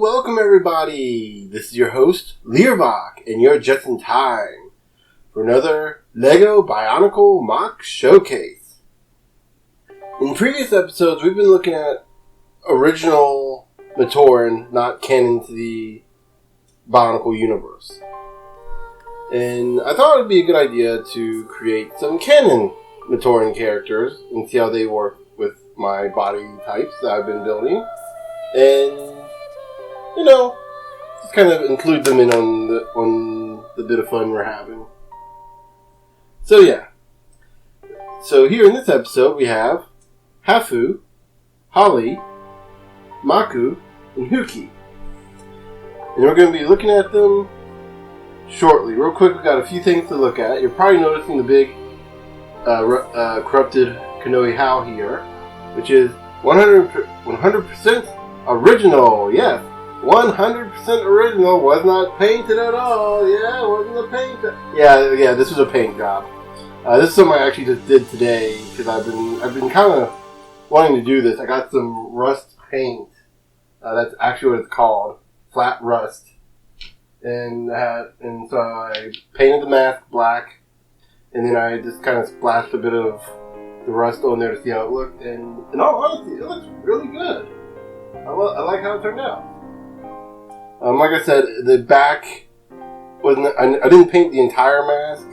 welcome everybody! This is your host, Learbach, and you're just in time for another LEGO Bionicle MOC Showcase. In previous episodes, we've been looking at original Matoran, not canon to the Bionicle universe. And I thought it would be a good idea to create some canon Matoran characters and see how they work with my body types that I've been building. And just kind of include them in on the bit of fun we're having. So yeah. So here in this episode we have Hafu, Hahli, Maku, and Huki. And we're going to be looking at them shortly. Real quick, we've got a few things to look at. You're probably noticing the big Corrupted Hau here, which is 100% original. Yes. 100% original, was not painted at all. Yeah, it wasn't a paint. Yeah, this was a paint job. This is something I actually just did today because I've been kind of wanting to do this. I got some rust paint. That's actually what it's called, flat rust. And so I painted the mask black, and then I just kind of splashed a bit of the rust on there to see how it looked. And in all honesty, it looks really good. I like how it turned out. Like I said, the back wasn't. I didn't paint the entire mask.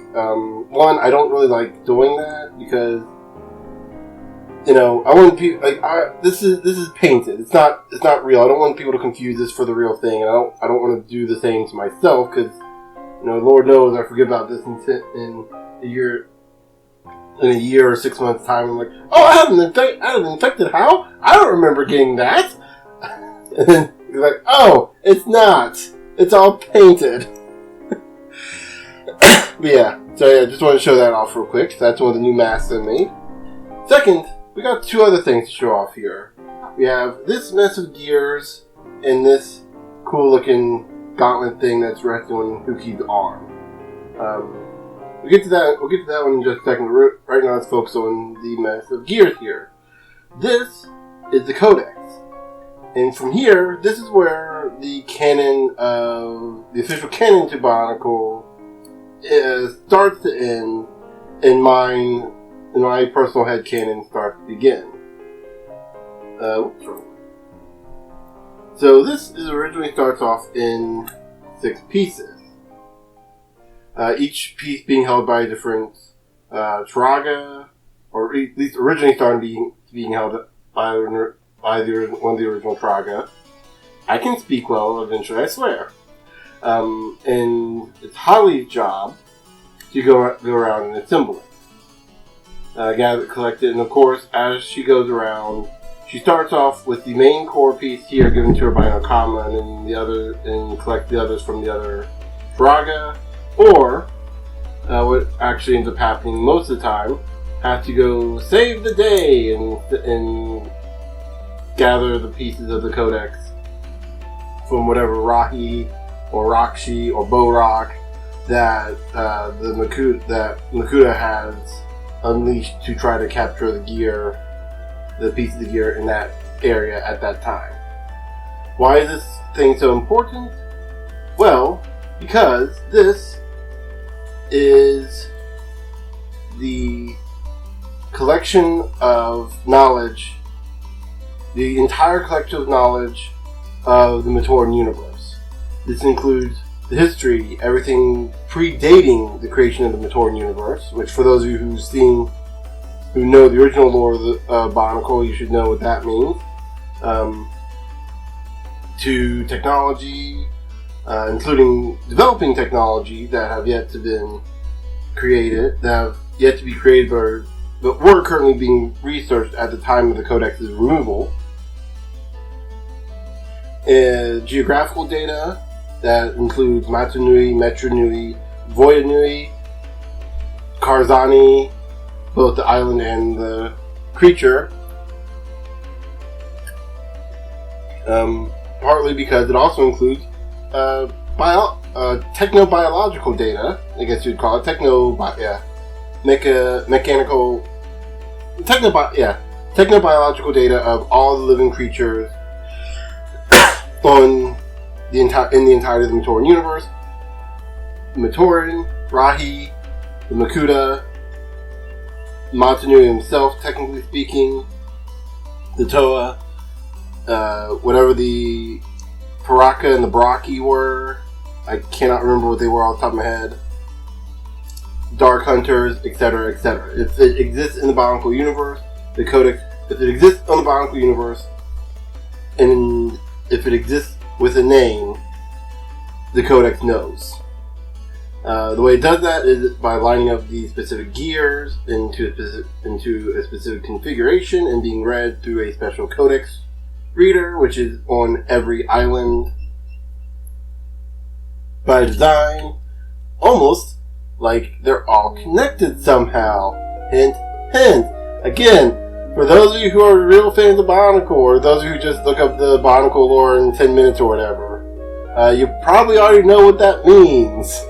One, I don't really like doing that because I want people this is painted. It's not real. I don't want people to confuse this for the real thing, and I don't want to do the same to myself because Lord knows I forget about this in a year or 6 months time. I'm like, oh, I have an infected Hau? I don't remember getting that. And then you're like, oh, it's not. It's all painted. So just want to show that off real quick. So that's one of the new masks I made. Second, we got two other things to show off here. We have this mess of gears and this cool looking gauntlet thing that's resting on Huki's arm. We'll get to that one in just a second. Right now let's focus on the mess of gears here. This is the Codex. And from here, this is where the official canon to Bionicle starts to end, and my personal headcanon starts to begin. So this originally starts off in 6 pieces. Each piece being held by a different Traga, or at least originally starting being held by one of the original Traga. I can speak well eventually, I swear. And it's Hahli's job to go around and assemble it. Gather, collect it, and of course, as she goes around, she starts off with the main core piece here given to her by Nakama, and collect the others from the other Traga. Or, what actually ends up happening most of the time, have to go save the day and gather the pieces of the Codex from whatever Rahi or Rakshi or Borak that Makuta has unleashed to try to capture the pieces of gear in that area at that time. Why is this thing so important? Well, because this is the collection of knowledge, the entire collective knowledge of the Matoran universe. This includes the history, everything predating the creation of the Matoran universe, which for those of you who know the original lore of the Bionicle, you should know what that means. To technology, including developing technology that have yet to be created, but were currently being researched at the time of the Codex's removal. Geographical data that includes Matanui, Metranui, Voyanui, Karzani, both the island and the creature. Partly because it also includes technobiological data, I guess you'd call it, technobiological data of all the living creatures on in the entirety of the Matoran universe. Matoran, Rahi, the Makuta, Montanui himself, technically speaking, the Toa, whatever the Paraka and the Braki were. I cannot remember what they were off the top of my head. Dark Hunters, etc., etc. If it exists in the Bionicle universe, the Codex. If it exists on the Bionicle universe, and if it exists with a name, the Codex knows. The way it does that is by lining up the specific gears into a specific configuration and being read through a special Codex reader, which is on every island by design, almost like they're all connected somehow. Hint, hint. Again, for those of you who are real fans of Bionicle, or those of you who just look up the Bionicle lore in 10 minutes or whatever, you probably already know what that means.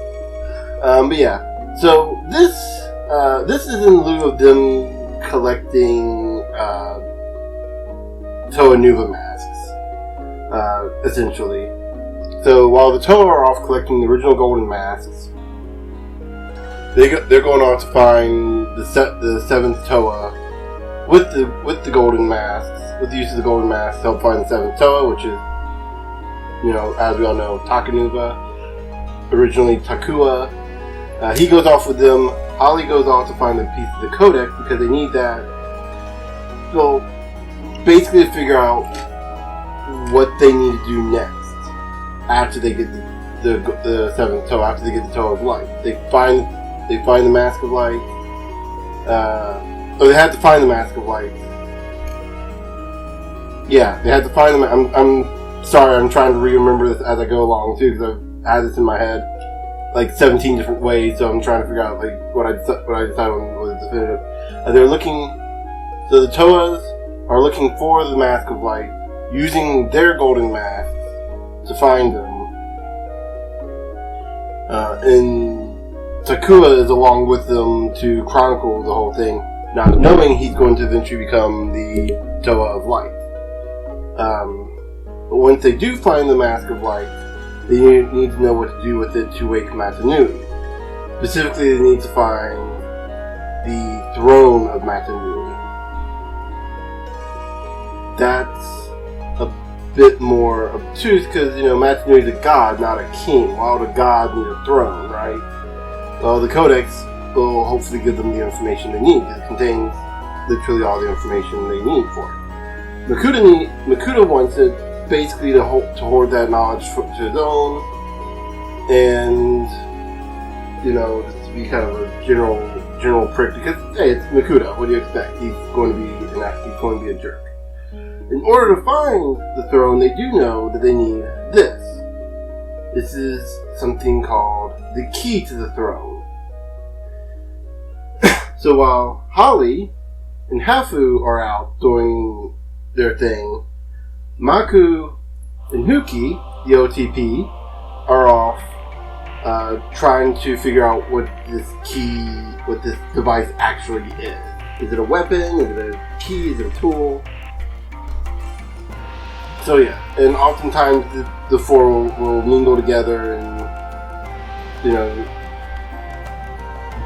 But yeah, so this is in lieu of them collecting Toa Nuva masks, essentially. So while the Toa are off collecting the original golden masks, they're going on to find the seventh Toa with the golden masks, with the use of the golden masks to help find the seventh Toa, which is, as we all know, Takanuva, originally Takua. He goes off with them. Hahli goes off to find the piece of the Codex because they need that. So basically to figure out what they need to do next after they get the seventh Toa, after they get the Toa of Light. They find the Mask of Light. They had to find the Mask of Light. Yeah, they had to find them. I'm sorry, I'm trying to remember this as I go along too, because I've had this in my head like 17 different ways, so I'm trying to figure out like what I decided on was definitive. They're looking. So the Toas are looking for the Mask of Light, using their golden masks to find them. And Takua is along with them to chronicle the whole thing, not knowing he's going to eventually become the Toa of Light. But once they do find the Mask of Light, they need to know what to do with it to wake Matanui. Specifically, they need to find the throne of Matanui. That's a bit more obtuse because, Matanui is a god, not a king. Why would a god need a throne, right? Well, the Codex will hopefully give them the information they need, because it contains literally all the information they need for it. Makuta wants it basically to hoard that knowledge to his own, and just to be kind of a general prick, because hey, it's Makuta. What do you expect? He's going to be a jerk. In order to find the throne, they do know that they need this. This is something called the key to the throne. So while Hahli and Hafu are out doing their thing, Maku and Huki, the OTP, are off trying to figure out what this device actually is. Is it a weapon? Is it a key? Is it a tool? So yeah, and oftentimes the four will mingle together and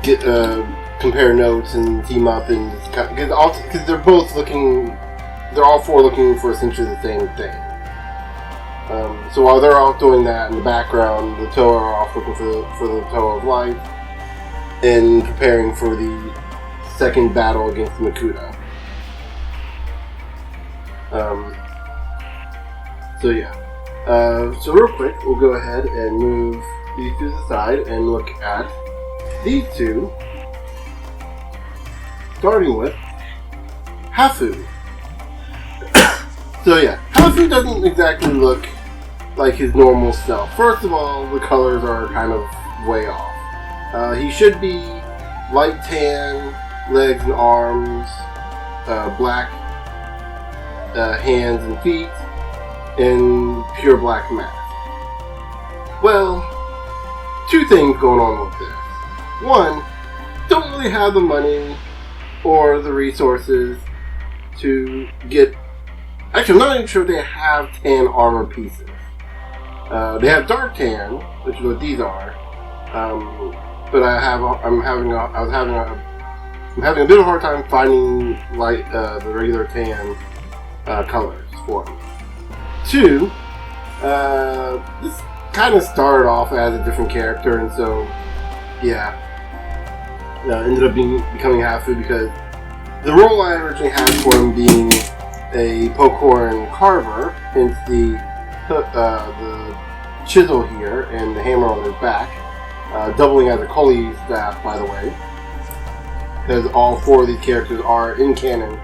get compare notes and team up, and because they're all four looking for essentially the same thing. So while they're all doing that in the background, the Toa are off looking for the Toa of Light and preparing for the second battle against the Makuta. So yeah. So real quick, we'll go ahead and move these to the side and look at these two. Starting with Hafu. So yeah, Hafu doesn't exactly look like his normal self. First of all, the colors are kind of way off. He should be light tan, legs and arms, black hands and feet, and pure black mask. Well, two things going on with this. One, don't really have the money or the resources to get... Actually, I'm not even sure if they have tan armor pieces. They have dark tan, which is what these are. But I'm having a bit of a hard time finding the regular tan colors for them. 2, this kind of started off as a different character, and so yeah, ended up becoming Hafu because the role I originally had for him being a pokhorn carver, hence the chisel here and the hammer on his back, doubling as a Koli staff, by the way, because all 4 of these characters are in canon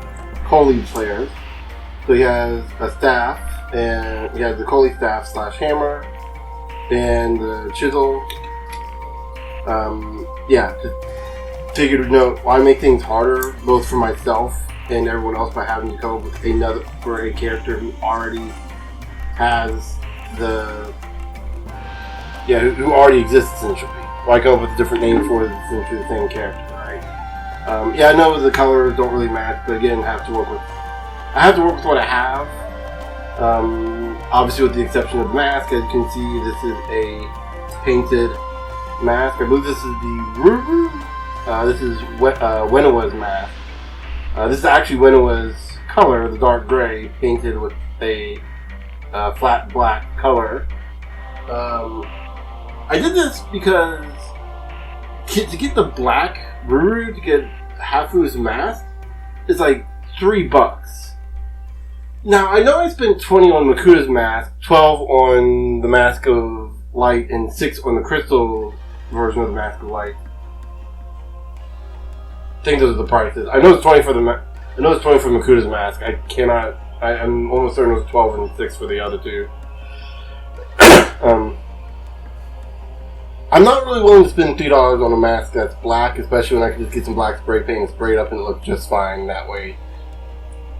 Koli players. So he has a staff, and he has the Koli staff / hammer, and the chisel. Just figured, why make things harder, both for myself and everyone else, by having to come up with a character who already has who already exists, essentially. Why come up with a different name for essentially the same character, right? I know the colors don't really match, but again, I have to work with what I have. Obviously, with the exception of the mask, as you can see, this is a painted mask. I believe this is the ReBuilt. This is Wenua's mask. This is actually Wenua's color, the dark gray, painted with a flat black color. I did this because to get the black ReBuilt, to get Hafu's mask, is like $3. Now, I know I spent 20 on Makuta's mask, 12 on the Mask of Light, and 6 on the crystal version of the Mask of Light. I think those are the prices. I know it's 20 for Makuta's mask. I'm almost certain it was 12 and 6 for the other 2. I'm not really willing to spend $3 on a mask that's black, especially when I can just get some black spray paint and spray it up and it looks just fine that way.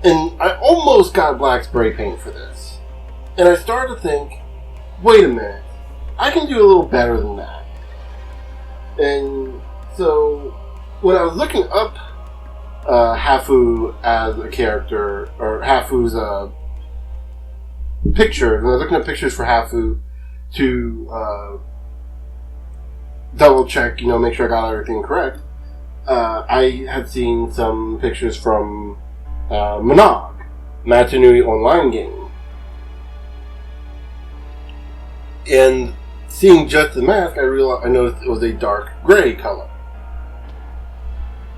And I almost got black spray paint for this. And I started to think, wait a minute, I can do a little better than that. And so, when I was looking up Hafu as a character, or Hafu's pictures, when I was looking at pictures for Hafu to double check, make sure I got everything correct, I had seen some pictures from MOC, Matanui online game. And seeing just the mask, I noticed it was a dark gray color.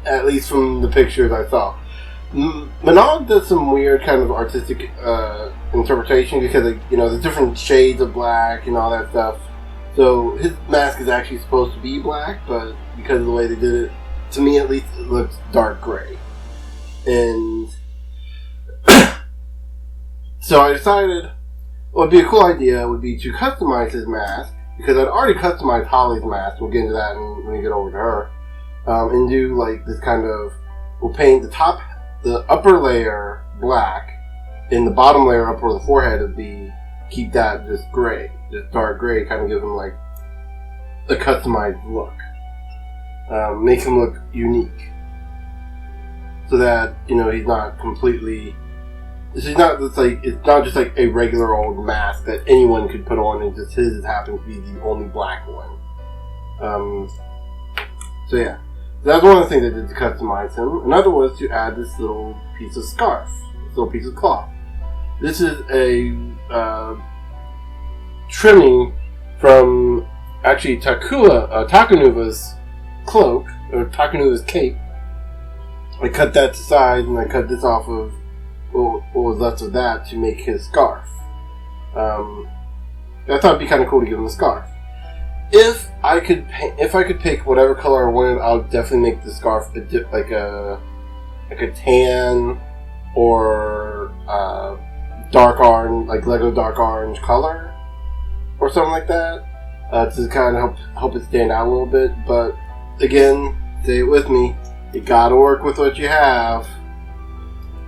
At least from the pictures I saw. MOC does some weird kind of artistic interpretation because, there's different shades of black and all that stuff. So his mask is actually supposed to be black, but because of the way they did it, to me at least, it looks dark gray. And so I decided what would be a cool idea would be to customize his mask, because I'd already customized Holly's mask. We'll get into that when we get over to her. And do like this kind of, we'll paint the upper layer black, and the bottom layer up where the forehead would be, keep that just gray, just dark gray, kind of give him like a customized look. Make him look unique. So that, he's not completely, it's not just like a regular old mask that anyone could put on, and just his happens to be the only black one. So yeah. That's one of the things I did to customize him. Another was to add this little piece of scarf, this little piece of cloth. This is a trimming from actually Takanuva's cloak, or Takanuva's cape. I cut that to size, and I cut this off of what was left of that to make his scarf. I thought it'd be kind of cool to give him a scarf. If I could pick whatever color I wanted, I would definitely make the scarf like a tan or dark orange, like Lego dark orange color, or something like that, to kind of help it stand out a little bit. But again, say it with me, you gotta work with what you have.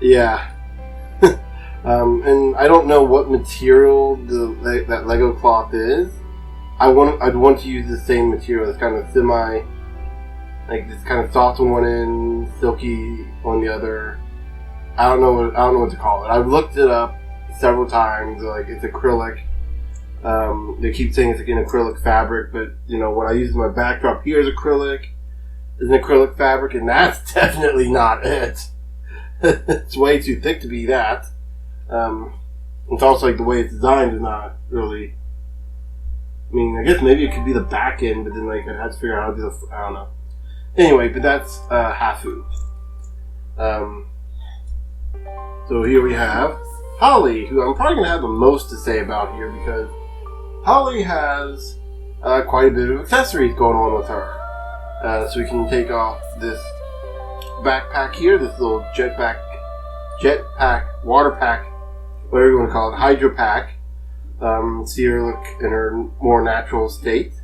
Yeah. And I don't know what material that Lego cloth is. I'd want to use the same material. It's kind of like this kind of soft on one end, silky on the other. I don't know what to call it. I've looked it up several times. Like, it's acrylic, They keep saying it's like an acrylic fabric, but what I use in my backdrop here is acrylic. Is an acrylic fabric, and that's definitely not it. It's way too thick to be that. It's also like the way it's designed is not really. I mean, I guess maybe it could be the back end, but then like I'd have to figure out how to do I don't know. Anyway, but that's Hafu. So here we have Holly, who I'm probably gonna have the most to say about here because Holly has quite a bit of accessories going on with her. So we can take off this backpack here, this little jetpack, water pack, whatever you want to call it, hydro pack. See her look in her more natural state.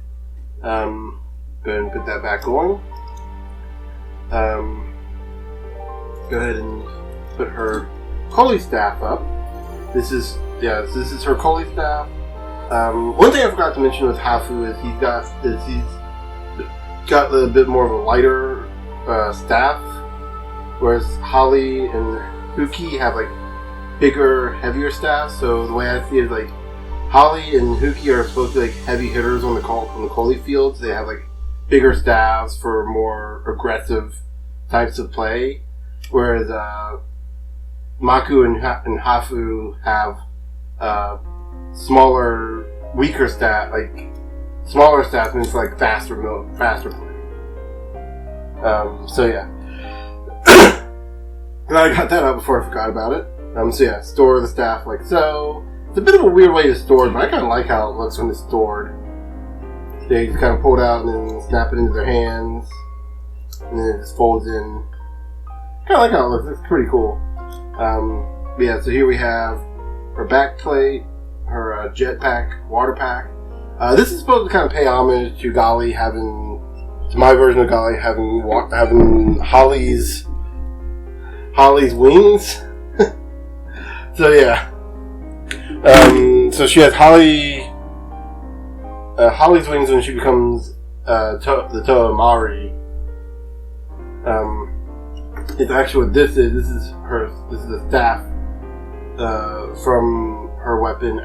Go ahead and put that back on. Go ahead and put her Collie staff up. This is her Collie staff. One thing I forgot to mention with Hafu is he's got a bit more of a lighter staff, whereas Holly and Huki have like bigger, heavier staffs. So the way I see it is like Holly and Huki are supposed to be like heavy hitters on the Collie fields. They have like bigger staffs for more aggressive types of play, whereas Maku and Hafu have smaller, weaker staff, like smaller staff means like faster play. So yeah. And I got that out before I forgot about it. So yeah, store the staff like so. It's a bit of a weird way to store it, but I kind of like how it looks when it's stored. They just kind of pull it out and then snap it into their hands, and then it just folds in. Kind of like how it looks. It's pretty cool. But yeah, so here we have her back plate, her jetpack, water pack. This is supposed to kind of pay homage to Golly to my version of Golly having Holly's wings. So yeah. So she has Holly's wings when she becomes the Toa Mari. It's actually what this is. This is a staff from her weapon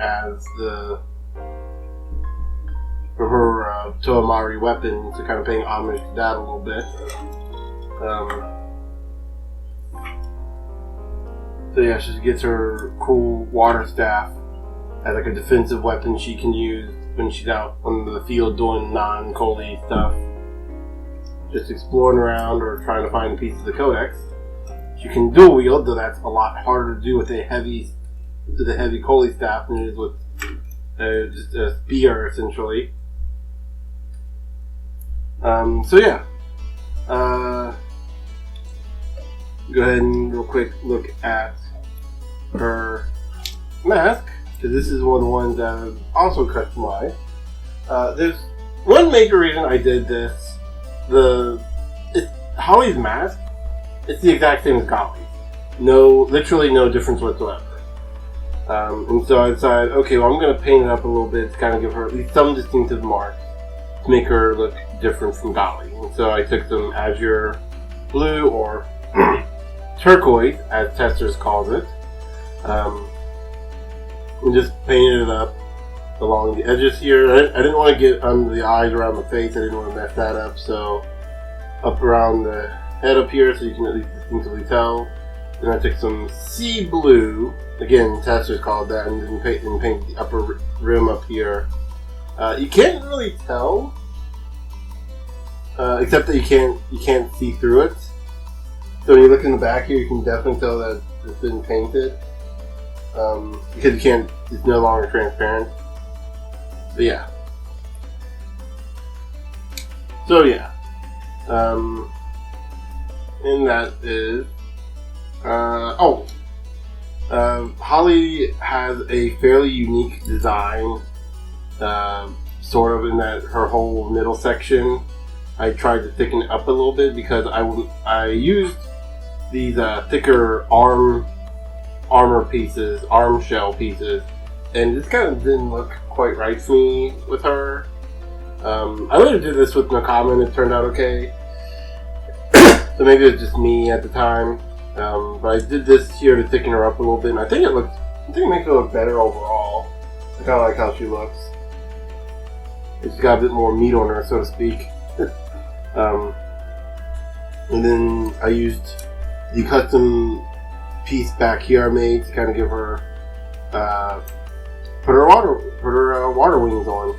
from her Toa Mari weapon, so kind of paying homage to that a little bit. So yeah, she gets her cool water staff as like a defensive weapon she can use when she's out on the field doing non-Coley stuff. Just exploring around or trying to find pieces of the Codex. She can dual wield, though that's a lot harder to do with a heavy Coley staff than it is with just a spear, essentially. So yeah. Go ahead and real quick look at her mask, because this is one of the ones that I've also customized. There's one major reason I did this. Holly's mask, it's the exact same as Golly's. Literally no difference whatsoever. And so I decided, okay, well I'm going to paint it up a little bit to kind of give her at least some distinctive marks to make her look different from Golly. And so I took some azure blue, or turquoise, as Testers calls it, and just painted it up along the edges here. I didn't want to get under the eyes around the face. I didn't want to mess that up. So up around the head up here, so you can at least distinctly tell. Then I took some sea blue. Again, Testers called that, and then paint the upper rim up here. You can't really tell, except that you can't see through it. So when you look in the back here, you can definitely tell that it's been painted, because it's no longer transparent. But yeah. So yeah. And that is, Holly has a fairly unique design, sort of in that her whole middle section, I tried to thicken it up a little bit because I used these thicker arm shell pieces, and this kind of didn't look quite right for me with her. I would have did this with Nakama, and it turned out okay. So maybe it was just me at the time. But I did this here to thicken her up a little bit, and I think it makes her look better overall. I kind of like how she looks. She's got a bit more meat on her, so to speak. And then I used the custom piece back here I made to kind of give her, put her water wings on.